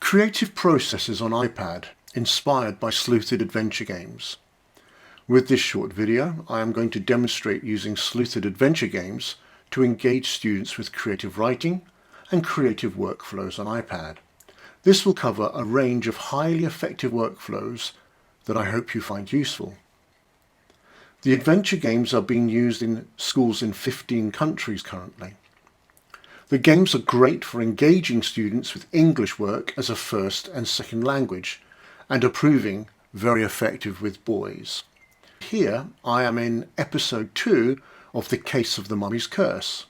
Creative processes on iPad inspired by Sleuth IT adventure games. With this short video, I am going to demonstrate using Sleuth IT adventure games to engage students with creative writing and creative workflows on iPad. This will cover a range of highly effective workflows that I hope you find useful. The adventure games are being used in schools in 15 countries currently. The games are great for engaging students with English work as a first and second language and are proving very effective with boys. Here I am in episode 2 of The Case of the Mummy's Curse.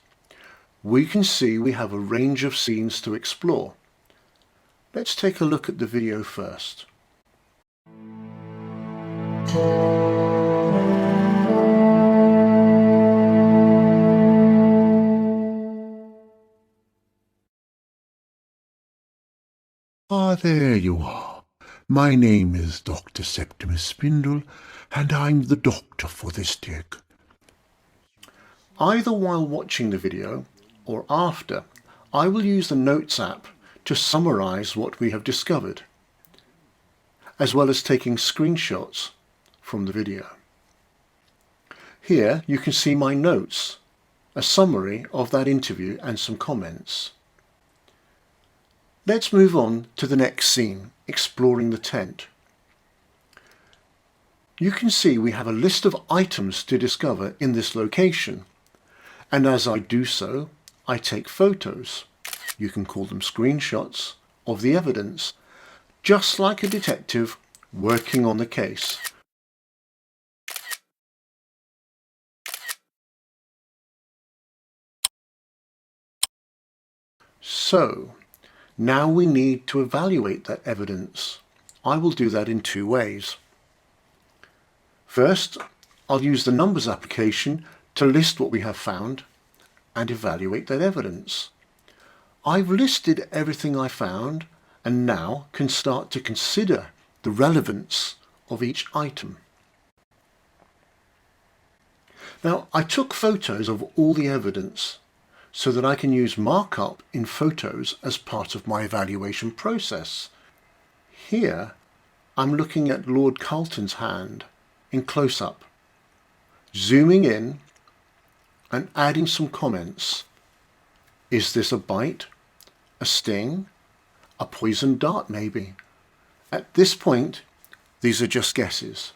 We can see we have a range of scenes to explore. Let's take a look at the video first. Ah, there you are. My name is Dr. Septimus Spindle, and I'm the doctor for this dig. Either while watching the video or after, I will use the Notes app to summarize what we have discovered, as well as taking screenshots from the video. Here you can see my notes, a summary of that interview and some comments. Let's move on to the next scene, exploring the tent. You can see we have a list of items to discover in this location, and as I do so, I take photos, you can call them screenshots, of the evidence, just like a detective working on the case. So, now we need to evaluate that evidence. I will do that in two ways. First, I'll use the numbers application to list what we have found and evaluate that evidence. I've listed everything I found and now can start to consider the relevance of each item. Now, I took photos of all the evidence so that I can use markup in photos as part of my evaluation process. Here, I'm looking at Lord Carlton's hand in close-up, zooming in and adding some comments. Is this a bite? A sting? A poisoned dart maybe? At this point, these are just guesses.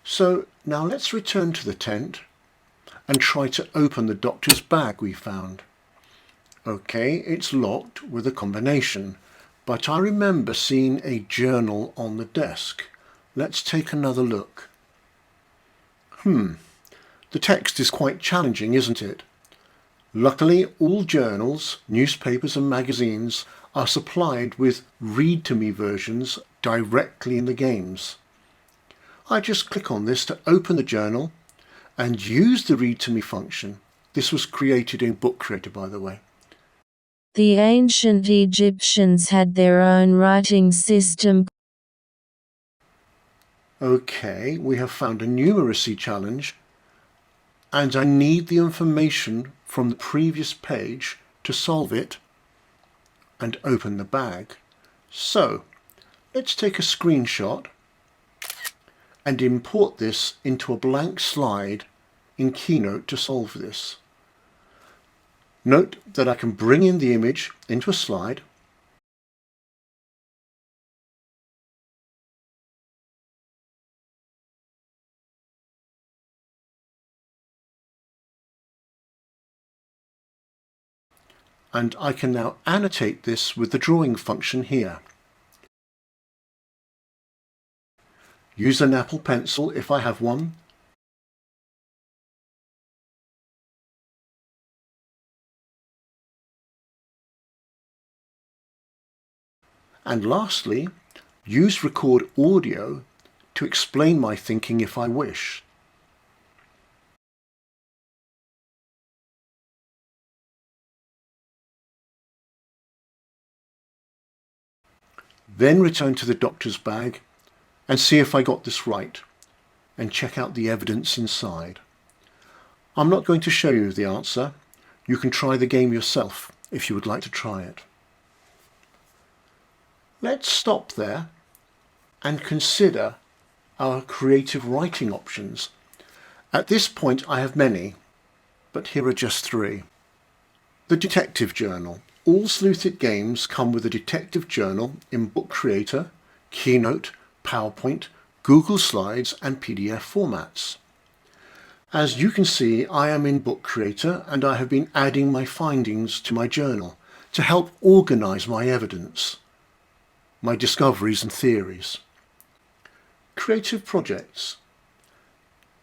So now let's return to the tent and try to open the doctor's bag we found. Okay, it's locked with a combination, but I remember seeing a journal on the desk. Let's take another look. The text is quite challenging, isn't it? Luckily, all journals, newspapers and magazines are supplied with read-to-me versions directly in the games. I just click on this to open the journal and use the read to me function. This was created in Book Creator, by the way. The ancient Egyptians had their own writing system. Okay, we have found a numeracy challenge and I need the information from the previous page to solve it and open the bag. So let's take a screenshot and import this into a blank slide in Keynote to solve this. Note that I can bring in the image into a slide and I can now annotate this with the drawing function here. Use an Apple Pencil if I have one. And lastly, use Record Audio to explain my thinking if I wish. Then return to the doctor's bag and see if I got this right, and check out the evidence inside. I'm not going to show you the answer. You can try the game yourself if you would like to try it. Let's stop there and consider our creative writing options. At this point I have many, but here are just three. The Detective Journal. All Sleuth IT games come with a detective journal in Book Creator, Keynote, PowerPoint, Google Slides and PDF formats. As you can see, I am in Book Creator and I have been adding my findings to my journal to help organize my evidence, my discoveries and theories. Creative projects.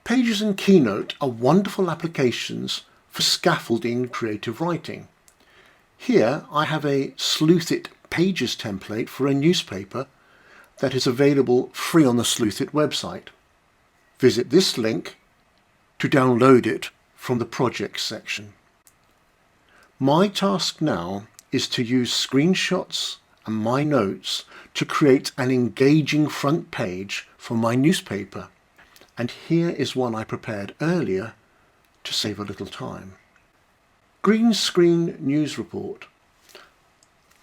Pages and Keynote are wonderful applications for scaffolding creative writing. Here I have a Sleuth IT Pages template for a newspaper that is available free on the Sleuth IT website. Visit this link to download it from the Projects section. My task now is to use screenshots and my notes to create an engaging front page for my newspaper, and here is one I prepared earlier to save a little time. Green screen news report.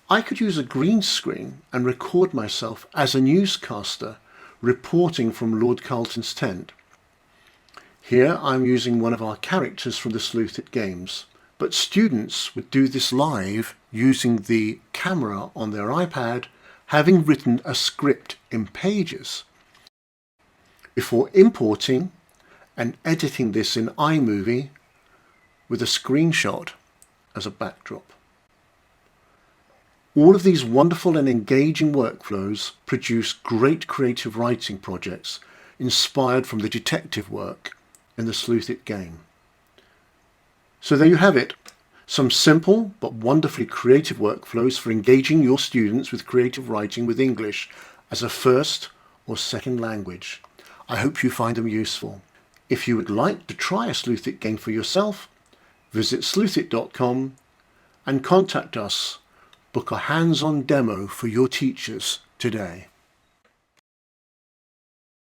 I could use a green screen and record myself as a newscaster reporting from Lord Carlton's tent. Here I'm using one of our characters from the Sleuth IT games, but students would do this live using the camera on their iPad, having written a script in Pages, before importing and editing this in iMovie with a screenshot as a backdrop. All of these wonderful and engaging workflows produce great creative writing projects inspired from the detective work in the Sleuth IT game. So there you have it, some simple but wonderfully creative workflows for engaging your students with creative writing with English as a first or second language. I hope you find them useful. If you would like to try a Sleuth IT game for yourself, visit sleuthit.com and contact us. Book a hands-on demo for your teachers today.